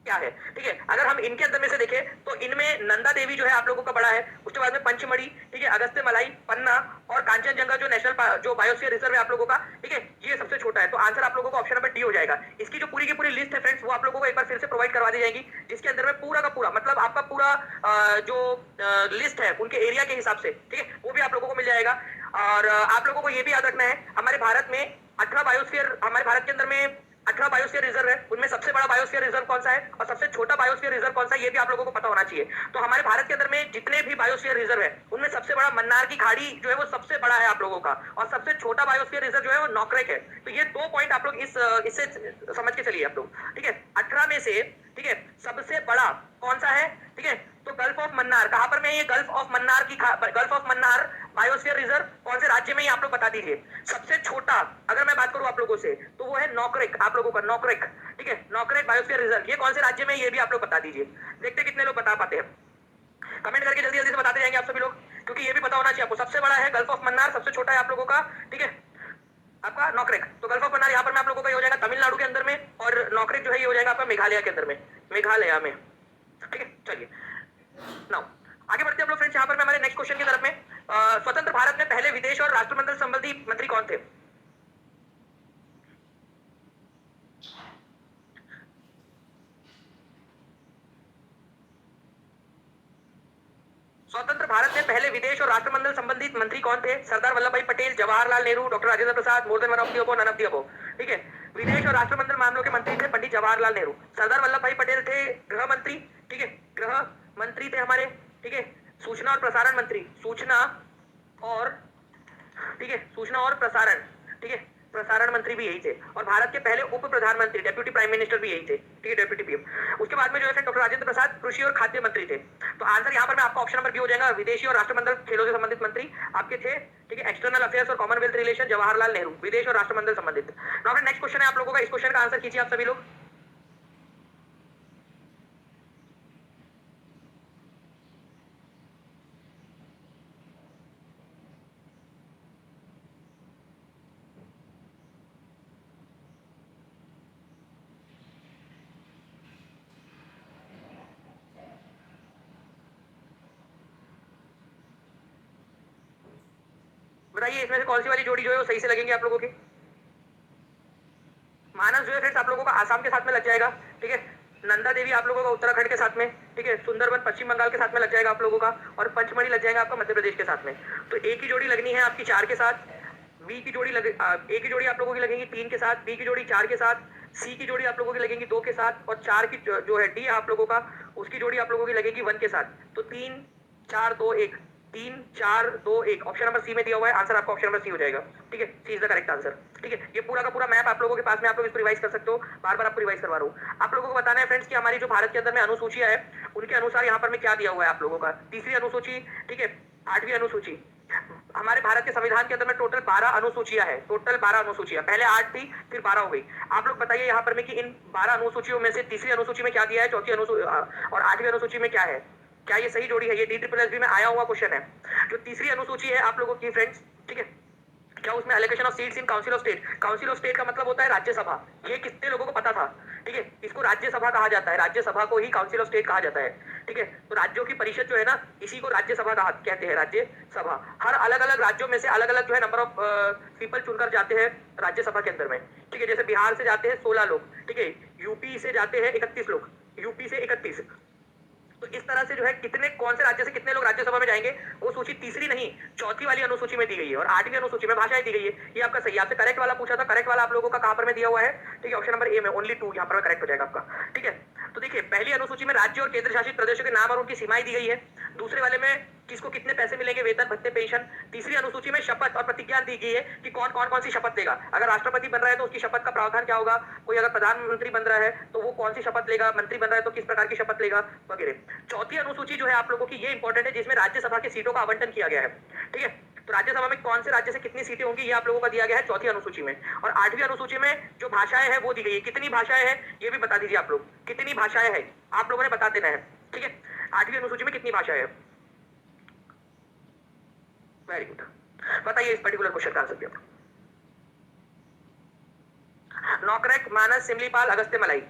क्या है, ठीक है। अगर हम इनके अंदर में से देखें तो इनमें नंदा देवी जो है आप लोगों का बड़ा है, उसके बाद में पंचमढ़ी, ठीक है, अगस्त्य मलाई, पन्ना और कांचनजंगा जो नेशनल जो बायोस्फीयर रिजर्व है आप लोगों का, ठीक है, ये सबसे छोटा है। तो आंसर आप लोगों का ऑप्शन नंबर डी हो जाएगा। इसकी जो पूरी की पूरी लिस्ट है फ्रेंड्स, वो आप लोगों को एक बार फिर से प्रोवाइड करवा दी जाएगी, जिसके अंदर में पूरा का पूरा मतलब आपका पूरा जो लिस्ट है उनके एरिया के हिसाब से, ठीक है, वो भी आप लोगों को मिल जाएगा। और आप लोगों को ये भी याद रखना है, हमारे भारत में 18 बायोस्फीयर, हमारे भारत के अंदर में 18 बायोस्फीयर रिजर्व है, उनमें सबसे बड़ा बायोस्फीयर रिजर्व कौन सा है और सबसे छोटा बायोस्फीयर रिजर्व कौन सा है, ये भी आप लोगों को पता होना चाहिए। तो हमारे भारत के अंदर में जितने भी बायोस्फीयर रिजर्व है उनमें सबसे बड़ा मन्नार की खाड़ी जो है वो सबसे बड़ा है आप लोगों का, और सबसे छोटा बायोस्फीयर रिजर्व जो है वो नौकरेक है। तो ये 2 पॉइंट आप लोग इससे समझ के चलिए आप लोग, ठीक है। 18 में से, ठीक है, सबसे बड़ा कौन सा है, ठीक है, तो गल्फ ऑफ मन्नार, कहां पर में ये गल्फ ऑफ मन्नार की gulf of Mannar biosphere reserve कौन से राज्य में, आप लोग बता दीजिए। सबसे छोटा अगर मैं बात करूं आप लोगों से तो वो है नौकरेक, आप लोगों का नौकरेक, ठीक है, नौकरेक बायोस्फीयर रिजर्व, ये कौन से राज्य में, ये भी आप लोग बता दीजिए। देखते कितने लोग बता पाते हैं, कमेंट करके जल्दी जल्दी से बताते जाएंगे आप सभी लोग, क्योंकि ये भी पता होना चाहिए आपको। सबसे बड़ा है गल्फ ऑफ मन्नार, सबसे छोटा है आप लोगों का, ठीक है, आपका नौकरेक। तो गल्फ ऑफ मन्नार यहाँ पर मैं आप लोगों का ये हो जाएगा तमिलनाडु के अंदर में, और नौकरेक जो है ये हो जाएगा आपका मेघालय के अंदर में, मेघालय में, ठीक है। चलिए नाउ आगे बढ़ते हैं हम लोग फ्रेंड्स, यहाँ पर मैं हमारे नेक्स्ट क्वेश्चन की तरफ में। स्वतंत्र भारत में पहले विदेश और राष्ट्रमंडल संबंधी मंत्री कौन थे? स्वतंत्र भारत में पहले विदेश और राष्ट्रमंडल संबंधित मंत्री कौन थे? Sardar Vallabh Bhai Patel, Jawaharlal Nehru, doctor Rajendra Prasad, more than one of the above, none of the above, ठीक है। विदेश और राष्ट्रमंडल मामलों के मंत्री थे पंडित जवाहरलाल नेहरू। सरदार वल्लभ भाई पटेल थे गृह मंत्री, ठीक है, गृह मंत्री थे हमारे, ठीक है। सूचना और प्रसारण मंत्री, सूचना और, ठीक है, सूचना और प्रसारण, ठीक है, प्रसारण मंत्री भी यही थे। और भारत के पहले उप प्रधानमंत्री, डेप्यूटी प्राइम मिनिस्टर भी यही थे, ठीक है, डेप्यूटी पीएम। उसके बाद में जो है डॉक्टर राजेंद्र प्रसाद कृषि और खाद्य मंत्री थे। तो आंसर यहाँ पर मैं आपका ऑप्शन नंबर बी हो जाएगा, विदेशी और राष्ट्रमंडल खेलों से संबंधित मंत्री आपके थे, ठीक है, एक्सटर्नल अफेयर्स और कॉमनवेल्थ रिलेशन जवाहरलाल नेहरू, विदेश और राष्ट्रमंडल संबंधित। नेक्स्ट क्वेश्चन है आप लोगों का, इस क्वेश्चन का आंसर कीजिए आप सभी लोग। बताइए इसमें से कौन सी वाली जोड़ी जो है वो सही से लगेंगे आप लोगों की। मानस जो है फ्रेंड्स आप लोगों का आसाम के साथ में लग जाएगा, ठीक है। नंदा देवी आप लोगों का उत्तराखंड के साथ में, ठीक है। सुंदरबन पश्चिम बंगाल के साथ में लग जाएगा आप लोगों का, और पंचमढ़ी लग जाएगा आपका मध्य प्रदेश के साथ में। तो ए की जोड़ी लगनी है आपकी 4 के साथ, बी की जोड़ी ए की जोड़ी आप लोगों की लगेगी 3 के साथ, बी की जोड़ी 4 के साथ, सी की जोड़ी आप लोगों की लगेगी 2 के साथ, और 4 की जो है डी आप लोगों का, उसकी जोड़ी आप लोगों की लगेगी 1 के साथ। तो 3 4 2 1, 3 4 2 1, ऑप्शन नंबर सी में दिया हुआ है, आंसर आपका ऑप्शन नंबर सी हो जाएगा, ठीक है। सी इज द करेक्ट आंसर, ठीक है। ये पूरा का पूरा मैप आप लोगों के पास में, आप लोग इसको रिवाइज कर सकते हो, बार बार आपको रिवाइज करवा रहा हूँ। आप लोगों को बताना है फ्रेंड्स कि हमारी जो भारत के अंदर में अनुसूचियां है उनके अनुसार यहाँ पर में क्या दिया हुआ है आप लोगों का। तीसरी अनुसूची, ठीक है, 8वीं अनुसूची, हमारे भारत के संविधान के अंदर में टोटल 12 अनुसूचियां हैं, टोटल 12 अनुसूचियां, पहले 8 थी फिर 12 हो गई। आप लोग बताइए यहाँ पर में कि इन 12 अनुसूचियों में से तीसरी अनुसूची में क्या दिया है, चौथी अनुसूची और 8वीं अनुसूची में क्या है, क्या ये सही जोड़ी है? ये DSSB में आया हुआ क्वेश्चन है। जो तीसरी अनुसूची है आप लोगों की फ्रेंड्स, ठीक है, क्या उसमें allocation of seats in council of state, council of state का मतलब होता है राज्यसभा, ये कितने लोगों को पता था, ठीक है। इसको राज्यसभा कहा जाता है, राज्यसभा को ही काउंसिल ऑफ स्टेट कहा जाता है, ठीक है। तो राज्यों की परिषद जो है ना, इसी को राज्यसभा कहते हैं, राज्यसभा। हर अलग अलग राज्यों में से अलग अलग जो है नंबर ऑफ पीपल चुनकर जाते हैं राज्यसभा के अंदर में, ठीक है। जैसे बिहार से जाते हैं 16 लोग, ठीक है, यूपी से जाते हैं 31 लोग, यूपी से 31। तो इस तरह से जो है कितने, कौन से राज्य से कितने लोग राज्यसभा में जाएंगे, वो सूची तीसरी नहीं चौथी वाली अनुसूची में दी गई है, और 8वीं अनुसूची में भाषाएं दी गई है। ये आपका सही, आपसे करेक्ट वाला पूछा था, करेक्ट वाला आप लोगों का कहां पर में दिया हुआ है, ठीक है, ऑप्शन नंबर ए में, ओनली 2 यहाँ पर करेक्ट हो जाएगा आपका, ठीक है। तो देखिए पहली अनुसूची में राज्य और केंद्र शासित प्रदेशों के नाम और उनकी सीमाएं दी गई है। दूसरे वाले में किसको कितने पैसे मिलेंगे, वेतन भत्ते पेंशन। तीसरी अनुसूची में शपथ और प्रतिज्ञा दी गई है कि कौन कौन कौन सी शपथ लेगा। अगर राष्ट्रपति बन रहा है तो उसकी शपथ का प्रावधान क्या होगा, कोई अगर प्रधानमंत्री बन रहा है तो वो कौन सी शपथ लेगा, मंत्री बन रहा है तो किस प्रकार की शपथ लेगा वगैरह। चौथी अनुसूची जो है आप लोगों की ये इंपॉर्टेंट है, जिसमें राज्यसभा की सीटों का आवंटन किया गया है, ठीक है। तो राज्यसभा में कौन से राज्य से कितनी सीटें होंगी ये आप लोगों का दिया गया है चौथी अनुसूची में। और 8वीं अनुसूची में जो भाषाएं हैं वो दी गई है, कितनी भाषाएं हैं ये भी बता दीजिए आप लोग, कितनी भाषाएं हैं आप लोगों ने बता देना है, ठीक है। 8वीं अनुसूची में कितनी भाषाएं हैं, वेरी गुड। बताइए इस पर्टिकुलर क्वेश्चन का आंसर भी। नौकरेक, मानस, सिमलीपाल, अगस्त्य मलाई।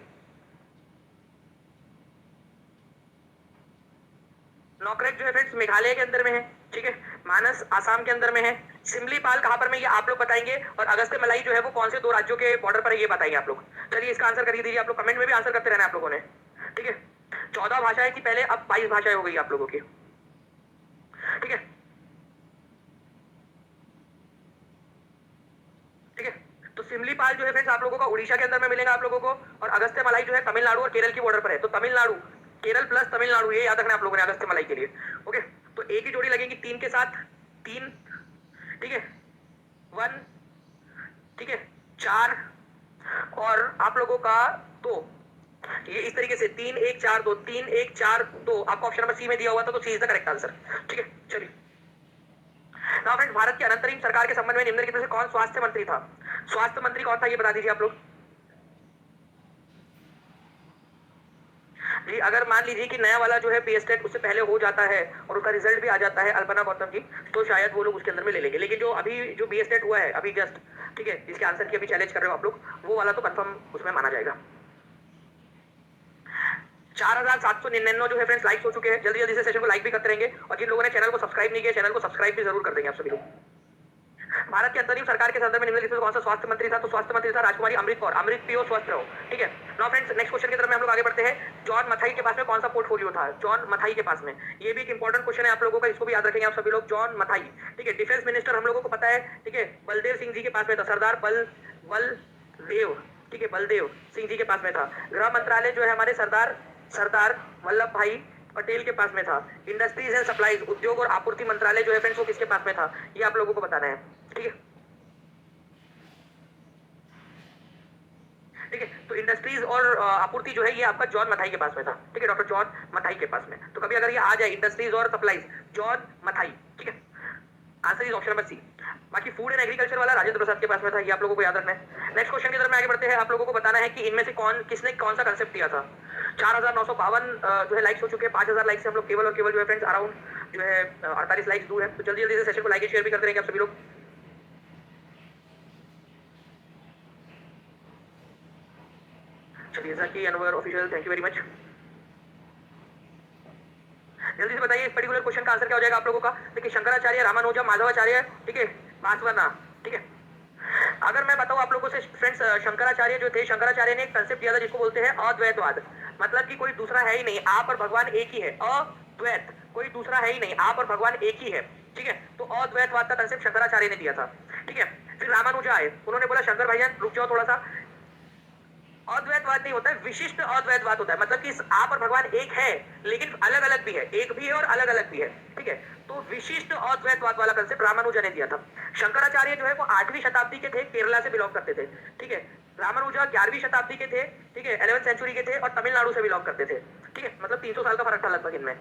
नौकरेक जो है फ्रेंड्स मेघालय के अंदर में है, ठीक है। मानस आसाम के अंदर में है। सिमलीपाल कहाँ पर में ये आप लोग बताएंगे, और अगस्त्य मलाई जो है वो कौन से दो राज्यों के बॉर्डर पर है ये बताएंगे आप लोग। चलिए इसका आंसर कर दीजिए आप लोग, कमेंट में भी आंसर करते रहना आप लोगों ने, ठीक है। 14 भाषाएं थी पहले, अब 22 भाषाएं हो गई आप लोगों की, ठीक है, ठीक है। तो सिमलीपाल जो है फ्रेंड्स आप लोगों का उड़ीसा के अंदर में मिलेगा आप लोगों को, और अगस्त्य मलाई जो है तमिलनाडु और केरल की बॉर्डर पर है। तो तमिलनाडु, केरल प्लस तमिलनाडु, ये याद रखना आप लोगों ने अगस्त्य मलाई के लिए, ओके। तो एक ही जोड़ी लगेगी 3 के साथ, 3, ठीक है, 1, ठीक है, 4, और आप लोगों का 2। ये इस तरीके से 3 1 4 2, 3 1 4 2 आपका ऑप्शन नंबर सी में दिया हुआ था, तो सी इज द करेक्ट आंसर, ठीक है। चलिए नाउ फ्रेंड्स, भारत की अंतरिम सरकार के संबंध में निम्नलिखित में से कौन स्वास्थ्य मंत्री था? स्वास्थ्य मंत्री कौन था ये बता दीजिए आप लोग जी। अगर मान लीजिए कि नया वाला जो है पीएसटेट उससे पहले हो जाता है और उसका रिजल्ट भी आ जाता है अल्पना गौतम जी, तो शायद वो लोग उसके अंदर में ले लेंगे। लेकिन जो अभी जो बीएसटेट हुआ है अभी जस्ट, ठीक है, जिसके आंसर की अभी चैलेंज कर रहे हो आप लोग, वो वाला तो कंफर्म उसमें माना जाएगा। 4799 जो है फ्रेंड्स लाइक्स हो चुके हैं। जल्दी जल्दी से सेशन को लाइक भी करते रहेंगे, और जिन लोगों ने चैनल को सब्सक्राइब नहीं किया चैनल को सब्सक्राइब भी जरूर कर देंगे आप सभी लोग। भारत की अंतरिम सरकार के संदर्भ में निम्नलिखित में कौन सा स्वास्थ्य मंत्री था? तो स्वास्थ्य मंत्री था राजकुमारी अमृत कौर। अमृत पियो स्वस्थ रहो, ठीक है। नाउ फ्रेंड्स, नेक्स्ट क्वेश्चन की तरफ में हम लोग आगे बढ़ते हैं। जॉन मथाई के पास में कौन सा पोर्टफोलियो था? जॉन मथाई के पास में, ये भी एक इंपॉर्टेंट क्वेश्चन है आप लोगों का, इसको भी याद रखेंगे आप सभी लोग। जॉन मथाई, ठीक है, डिफेंस मिनिस्टर हम लोगों को पता है, ठीक है, बलदेव सिंह जी के पास में था। सरदार बलदेव, ठीक है, बलदेव सिंह जी के पास में था। गृह मंत्रालय जो है हमारे सरदार वल्लभ भाई पटेल के पास में था। इंडस्ट्रीज एंड सप्लाईज, उद्योग और आपूर्ति मंत्रालय जो है फ्रेंड्स वो किसके पास में था? ये आप लोगों को बताना है, ठीक है, ठीक है। तो इंडस्ट्रीज और आपूर्ति जो है ये आपका जॉन मथाई के पास में था, ठीक है, डॉक्टर जॉन मथाई के पास में। तो कभी अगर ये आ जाए इंडस्ट्रीज और सप्लाईज, जॉन मथाई, ठीक है, answer is option number C. बाकी फूड एंड एग्रीकल्चर वाला राजेंद्र प्रसाद के पास में था, ये आप लोगों को याद रखना है। नेक्स्ट क्वेश्चन की तरफ में आगे बढ़ते हैं। आप लोगों को बताना है कि इनमें से किसने कौन सा कंसेप्ट दिया था। 4952 जो है लाइक्स हो चुके हैं। 5000 लाइक से हम लोग केवल और केवल जो है फ्रेंड्स अराउंड जो है 48 लाइक्स दूर है। तो जल्दी जल्दी से सेशन को लाइक शेयर भी करते रहेंगे आप सभी लोग। चलिए जाकी Anwar official, thank you very much. जल्दी से बताइए इस पर्टिकुलर क्वेश्चन का आंसर क्या हो जाएगा आप लोगों का। देखिए शंकराचार्य, रामानुजम, माधवाचार्य, ठीक है, बासवना, ठीक है। अगर मैं बताऊं आप लोगों से फ्रेंड्स, शंकराचार्य जो थे, शंकराचार्य ने एक कंसेप्ट दिया था जिसको बोलते हैं अद्वैतवाद। मतलब कि कोई दूसरा है ही नहीं, आप और भगवान एक ही है। अद्वैत, कोई दूसरा है ही नहीं, आप और भगवान एक ही है, ठीक है। तो अद्वैतवाद का कंसेप्ट शंकराचार्य ने दिया था, ठीक है। फिर रामानुजा आए, उन्होंने बोला शंकर भाईजान रुक जाओ थोड़ा सा, अद्वैतवाद नहीं होता है, विशिष्ट अद्वैतवाद होता है। मतलब कि आप और भगवान एक है लेकिन अलग अलग भी है, एक भी है और अलग अलग भी है, ठीक है। तो विशिष्ट अद्वैतवाद वाला कंसेप्ट रामानुजा ने दिया था। शंकराचार्य जो है वो 8वीं शताब्दी के थे, केरला से बिलोंग करते थे, ठीक है। रामानुजा 11वीं शताब्दी के थे, ठीक है, 11th सेंचुरी के थे और तमिलनाडु से बिलोंग करते थे, ठीक है। मतलब 300 साल का फर्क था लगभग इनमें।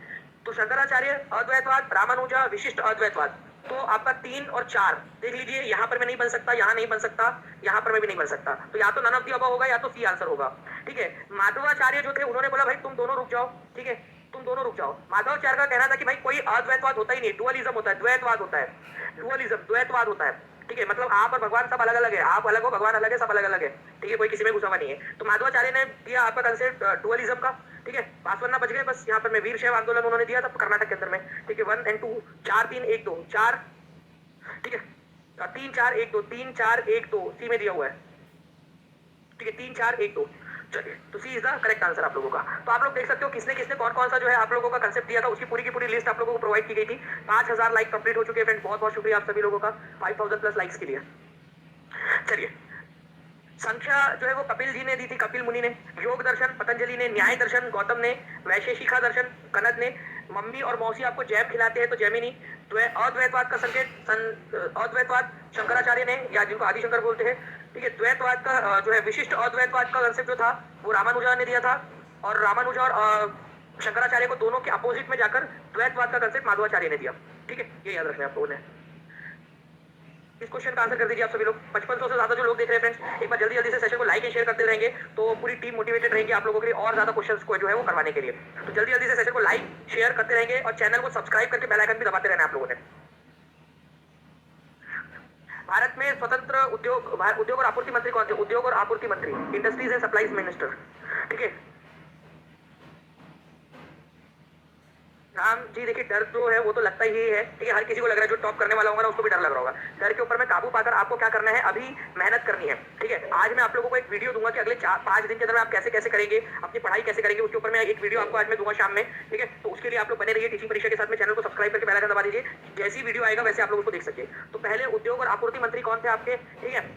तो शंकराचार्य अद्वैतवाद, रामानुजा विशिष्ट अद्वैतवाद। तो आपका 3 और 4 देख लीजिए, यहाँ पर में नहीं बन सकता, यहाँ नहीं बन सकता, यहाँ पर में भी नहीं बन सकता। तो या तो नन ऑफ द अबव होगा या तो सी आंसर होगा, ठीक है। माधवाचार्य जो थे उन्होंने बोला भाई तुम दोनों रुक जाओ, ठीक है, तुम दोनों रुक जाओ। माधवाचार्य का कहना था कि भाई कोई अद्वैतवाद होता ही नहीं, डुअलिज्म होता है, द्वैतवाद होता है, डुअलिज्म द्वैतवाद होता है, ठीक है। मतलब आप और भगवान सब अलग अलग है, आप अलग हो भगवान अलग है, सब अलग अलग है, ठीक है, कोई किसी में घुसा हुआ नहीं है। तो माधवाचार्य ने दिया आपका कंसेप्ट डुअलिज्म का, ठीक है। बासवन्ना बच गए बस, यहाँ पर में वीर शैव आंदोलन उन्होंने दिया था कर्नाटक के अंदर में, ठीक है। 1 and 2, 4 3 1 2 4, ठीक है, 3 4 1 2, 3 4 1 2 सी में दिया हुआ है, ठीक है, 3 4 1 2। चलिए तो सी इज द करेक्ट आंसर आप लोगों का। तो आप लोग देख सकते हो किसने किसने कौन कौन सा जो है आप लोगों का कंसेप्ट दिया था, उसकी पूरी की पूरी लिस्ट आप लोगों को प्रोवाइड की गई थी। 5000 लाइक कंप्लीट हो चुके हैं फ्रेंड्स, बहुत बहुत शुक्रिया आप सभी लोगों का 5000 प्लस लाइक्स के लिए। चलिए संख्या जो है वो कपिल जी ने दी थी, कपिल मुनि ने। योग दर्शन पतंजलि ने। न्याय दर्शन गौतम ने। वैशेषिका दर्शन कनद ने। मम्मी और मौसी आपको जैम खिलाते हैं तो जैमिनी। अद्वैतवाद का संकेत अद्वैतवाद शंकराचार्य ने, या जिनको आदिशंकर बोलते हैं, ठीक है। द्वैतवाद का जो है विशिष्ट अद्वैतवाद का कंसेप्ट जो था वो रामानुजा ने दिया था, और रामानुजा और शंकराचार्य को दोनों के अपोजिट में जाकर द्वैतवाद का कंसेप्ट माधवाचार्य ने दिया, ठीक है। ये याद रखना है आप लोगों ने। इस क्वेश्चन का आंसर कर दीजिए आप सभी लोग। 5500 से ज्यादा जो लोग देख रहे हैं फ्रेंड्स, एक बार जल्दी जल्दी से सेशन को लाइक एंड शेयर करते रहेंगे तो पूरी टीम मोटिवेटेड रहेगी आप लोगों के लिए और ज्यादा क्वेश्चंस को जो है वो करवाने के लिए। तो जल्दी जल्दी से सेशन को लाइक शेयर करते रहेंगे और चैनल को सब्सक्राइब करके बेल आइकन भी दबाते रहना आप लोगों ने। भारत में स्वतंत्र उद्योग और आपूर्ति मंत्री कौन थे? उद्योग और आपूर्ति मंत्री, इंडस्ट्रीज एंड सप्लाईज मिनिस्टर, ठीक है। एग्जाम जी देखिए, डर जो है वो तो लगता ही है, ठीक है, हर किसी को लग रहा है, जो टॉप करने वाला होगा ना उसको भी डर लग रहा होगा। डर के ऊपर में काबू पाकर आपको क्या करना है, अभी मेहनत करनी है, ठीक है। आज मैं आप लोगों को एक वीडियो दूंगा कि अगले 4-5 दिन के अंदर आप कैसे कैसे करेंगे, अपनी पढ़ाई कैसे करेंगे, उसके ऊपर मैं एक वीडियो आपको आज मैं दूंगा शाम में, ठीक है। तो उसके लिए आप लोग बने रहिए टीचिंग परीक्षा के साथ में, चैनल को सब्सक्राइब करके बेल आइकन दबा दीजिए, जैसी वीडियो आएगा वैसे आप लोग उसको देख सके। तो पहले उद्योग और आपूर्ति मंत्री कौन थे आपके, ठीक है,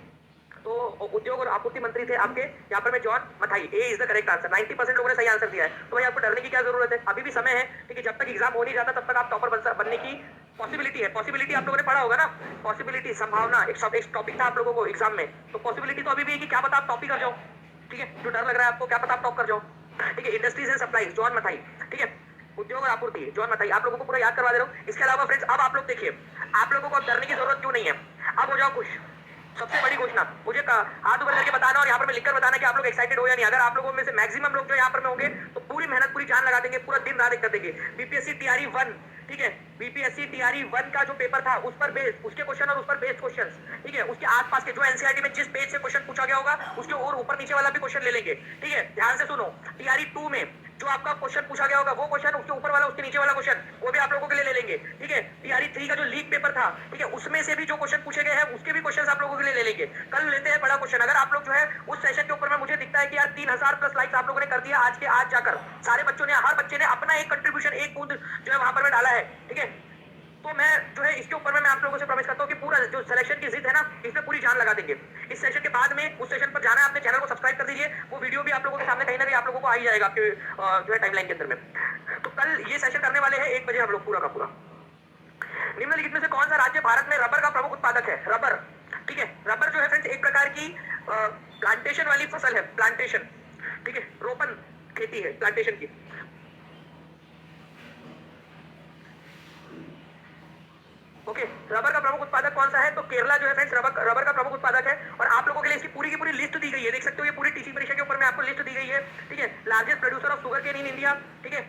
तो उद्योग और आपूर्ति मंत्री थे आपके यहाँ पर में John Mathai. A is the correct answer. 90% लोगों ने सही आंसर दिया है। तो भाई आपको डरने की क्या जरूरत है, अभी भी समय है, ठीक है। जब तक एग्जाम हो नहीं जाता तब तक आप टॉपर बनने की पॉसिबिलिटी है। पॉसिबिलिटी आप लोगों ने पढ़ा होगा ना, पॉसिबिलिटी, संभावना, एक टॉपिक था आप लोगों को एग्जाम में। तो पॉसिबिलिटी तो अभी भी है कि क्या पता आप टॉप ही कर जाओ, ठीक है। जो डर लग रहा है आपको, क्या पता आप टॉप कर जाओ, ठीक है। Industries and supplies John Mathai, ठीक है। उद्योग और आपूर्ति जॉन मथाई, आप लोगों को पूरा याद करवा दे रहा हूँ। इसके अलावा फ्रेंड्स अब आप लोग देखिए, आप लोगों को अब डरने की जरूरत क्यों नहीं है, अब हो जाओ खुश। सबसे बड़ी घोषणा, मुझे हाथ ऊपर करके बताना और यहाँ पर मैं लिखकर बताना कि आप लोग एक्साइटेड हो या नहीं। अगर आप लोगों में से मैक्सिमम लोग जो यहाँ पर में होंगे तो पूरी मेहनत, पूरी जान लगा देंगे, पूरा दिन रात एक कर देंगे। बीपीएससी टीआरई 1, ठीक है, बीपीएससी टीआरई 1 का जो पेपर था उस पर बेस्ड, उसके क्वेश्चन और उस पर बेस्ड क्वेश्चंस, ठीक है, उसके आसपास के जो एनसीईआरटी में जिस पेज से क्वेश्चन पूछा गया होगा उसके और ऊपर नीचे वाला भी क्वेश्चन ले लेंगे, ठीक है। ध्यान से सुनो, टीआरई 2 में जो आपका क्वेश्चन पूछा गया होगा वो क्वेश्चन, उसके ऊपर वाला, उसके नीचे वाला क्वेश्चन, वो भी आप लोगों के लिए ले लेंगे, ठीक है। टीआरई 3 का जो लीक पेपर था, ठीक है, उसमें से भी जो क्वेश्चन पूछे गए हैं उसके भी क्वेश्चन आप लोगों के लिए ले लेंगे। कल लेते हैं बड़ा क्वेश्चन। अगर आप लोग जो है उस सेशन के ऊपर में मुझे दिखता है कि यार 3000 प्लस लाइक्स आप लोगों ने कर दिया आज के आज जाकर, सारे बच्चों ने, हर बच्चे ने अपना एक कंट्रीब्यूशन, एक बूंद जो है वहां पर में डाला है, ठीक है। तो मैं जो है इसके ऊपर में मैं आप लोगों से प्रॉमिस करता हूँ कि पूरा जो सिलेक्शन की जिद है ना, इसमें पूरी जान लगा देंगे। इस सेशन के बाद में उस सेशन पर जाना है, अपने चैनल को सब्सक्राइब कर दीजिए, वो वीडियो भी आप लोगों के सामने कहीं ना कहीं आप लोगों को आ ही जाएगा आपके जो है टाइमलाइन के अंदर में। तो कल ये सेशन करने वाले हैं 1 बजे हम लोग पूरा का पूरा। निम्नलिखित में से कौन सा राज्य भारत में रबर का प्रमुख उत्पादक है, रबर, ठीक है। रबर जो है फ्रेंड्स एक प्रकार की प्लांटेशन वाली फसल है, प्लांटेशन, ठीक है, रोपन खेती है प्लांटेशन की। ओके, रबर का प्रमुख उत्पादक कौन सा है, तो केरला जो है फ्रेंड्स रबर का प्रमुख उत्पादक है। और आप लोगों के लिए इसकी पूरी की पूरी लिस्ट दी गई है, देख सकते हो ये पूरी टीचिंग परीक्षा के ऊपर में आपको लिस्ट दी गई है, ठीक है। Largest producer of sugar cane in India, ठीक है।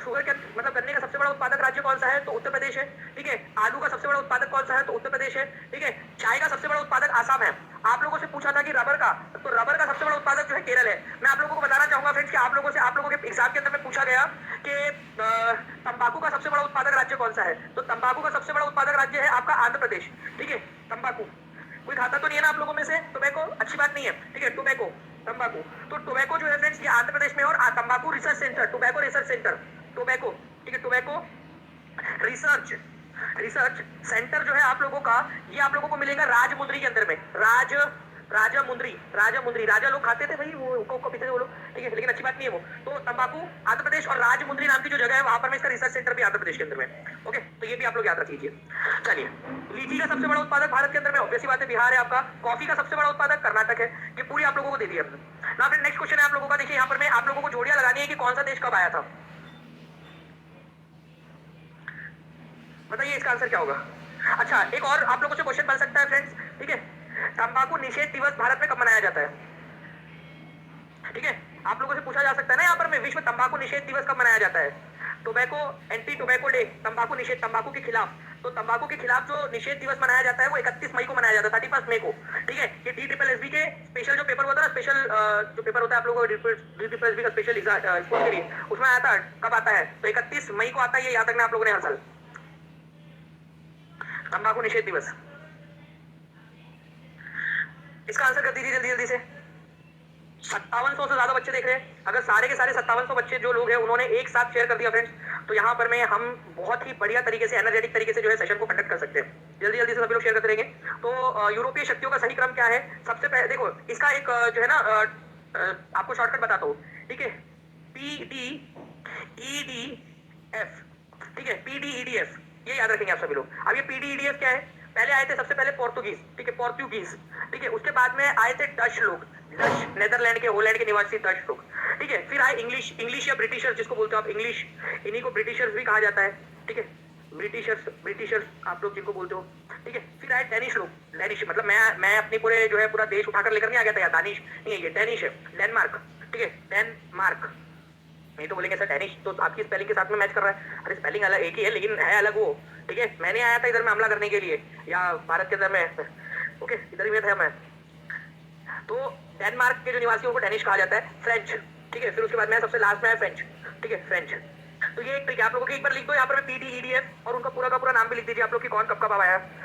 शुगर के मतलब गन्ने का सबसे बड़ा उत्पादक राज्य कौन सा है, तो उत्तर प्रदेश है, ठीक है। आलू का सबसे बड़ा उत्पादक कौन सा है, तो उत्तर प्रदेश है, ठीक है। चाय का सबसे बड़ा उत्पादक आसाम है। आप लोगों से पूछा था कि रबर का, तो रबर का सबसे बड़ा उत्पादक जो है केरल है। मैं आप लोगों को बताना चाहूंगा फ्रेंड्स कि आप लोगों के एग्जाम के अंदर में पूछा गया कि तंबाकू का सबसे बड़ा उत्पादक राज्य कौन सा है, तो तंबाकू का सबसे बड़ा उत्पादक राज्य है आपका आंध्र प्रदेश, ठीक है। तंबाकू कोई खाता तो नहीं है ना आप लोगों में से, टोबैको अच्छी बात नहीं है, ठीक है, टोबैको, तंबाकू। तो टोबैको जो है फ्रेंड्स ये आंध्र प्रदेश में, और तंबाकू research centre, tobacco research centre, tobacco, ठीक है, टोबैको रिसर्च सेंटर जो है आप लोगों का, ये आप लोगों को मिलेगा राजमुंद्री के अंदर में। राजामुंद्री, राजा लोग खाते थे भाई, वो को पीते थे वो लोग, ठीक है, लेकिन अच्छी बात नहीं है वो। तो तंबाकू आंध्र प्रदेश, और राजमुंद्री नाम की जो जगह है वहां पर में इसका रिसर्च सेंटर भी आंध्र प्रदेश के अंदर में। ओके, तो ये भी आप लोग याद रख लीजिए। चलिए, लीची का सबसे बड़ा उत्पादक भारत के अंदर में ऑब्वियसली बात है बिहार है आपका। कॉफी का सबसे बड़ा उत्पादक कर्नाटक है। ये पूरी आप लोगों को दे दी हमने ना। फिर नेक्स्ट क्वेश्चन है आप लोगों का, देखिए यहाँ पर मैं आप लोगों को जोड़ियां लगानी है कि कौन सा देश कब आया था। बताइए इसका आंसर क्या होगा। अच्छा, एक और आप लोगों से क्वेश्चन बन सकता है फ्रेंड्स, ठीक है, तंबाकू निषेध दिवस भारत में कब मनाया जाता है, ठीक है। आप लोगों से पूछा जा सकता है ना यहाँ पर में, विश्व तंबाकू निषेध दिवस कब मनाया जाता है। टोबैको, एंटी टोबैको डे, तंबाकू निषेध, तंबाकू के खिलाफ। तो तंबाकू के खिलाफ जो निषेध दिवस मनाया जाता है वो 31 मई को मनाया जाता है, 31 मई को, ठीक है। ये DSSB के स्पेशल जो पेपर होता है, स्पेशल जो पेपर होता है आप लोगों को DSSB का स्पेशल स्कूल के लिए, उसमें आता है, कब आता है, तो 31 मई को आता है। ये याद रखना आप लोगों ने हर साल, तंबाकू निषेध दिवस। इसका आंसर कर दीजिए जल्दी जल्दी से। 5700 से ज्यादा बच्चे देख रहे हैं। अगर सारे के सारे 5700 बच्चे जो लोग हैं उन्होंने एक साथ शेयर कर दिया फ्रेंड्स, तो यहाँ पर में हम बहुत ही बढ़िया तरीके से, एनर्जेटिक तरीके से जो है सेशन को कंडक्ट कर सकते हैं। जल्दी जल्दी से सभी लोग शेयर करते रहेंगे। तो यूरोपीय शक्तियों का सही क्रम क्या है, सबसे पहले देखो इसका एक जो है ना आपको शॉर्टकट बताता हूँ, ठीक है, PDEDF, ठीक है, PDEDF, ये याद रखेंगे आप सभी लोग। अब ये PDEDF क्या है, पहले आए थे सबसे पहले पोर्तुगीज, ठीक है, पोर्तुगीज, ठीक है। उसके बाद में आए थे डच लोग, डच, नेदरलैंड के, होलैंड के निवासी डच लोग, ठीक है। फिर आए इंग्लिश या ब्रिटिशर्स जिसको बोलते हो आप, इंग्लिश, इन्हीं को ब्रिटिशर्स भी कहा जाता है, ठीक है, ब्रिटिशर्स आप लोग जिनको बोलते हो, ठीक है। फिर आए डेनिश लोग, डेनिश मतलब मैं अपनी पूरे जो है पूरा देश उठाकर लेकर नहीं आ गया था यार, दानिश नहीं है ये, डेनिश है, डेनमार्क, ठीक है, डेनमार्क। नहीं तो बोलेंगे सर डेनिश तो आपकी स्पेलिंग के साथ में मैच कर रहा है। अरे स्पेलिंग अलग एक ही है लेकिन है अलग वो, ठीक है। मैंने आया था इधर में हमला करने के लिए, या भारत के अंदर में, ओके, इधर ही में था मैं। तो डेनमार्क के जो निवासियों को डेनिश कहा जाता है। फ्रेंच, ठीक है, फिर उसके बाद में सबसे लास्ट में है फ्रेंच, ठीक है, फ्रेंच, तो ये एक ट्रिक है आप लोगों की, एक बार लिख दो यहाँ पर PDEDF और उनका पूरा का पूरा नाम भी लिख दीजिए आप लोग की कौन कब कब आया है।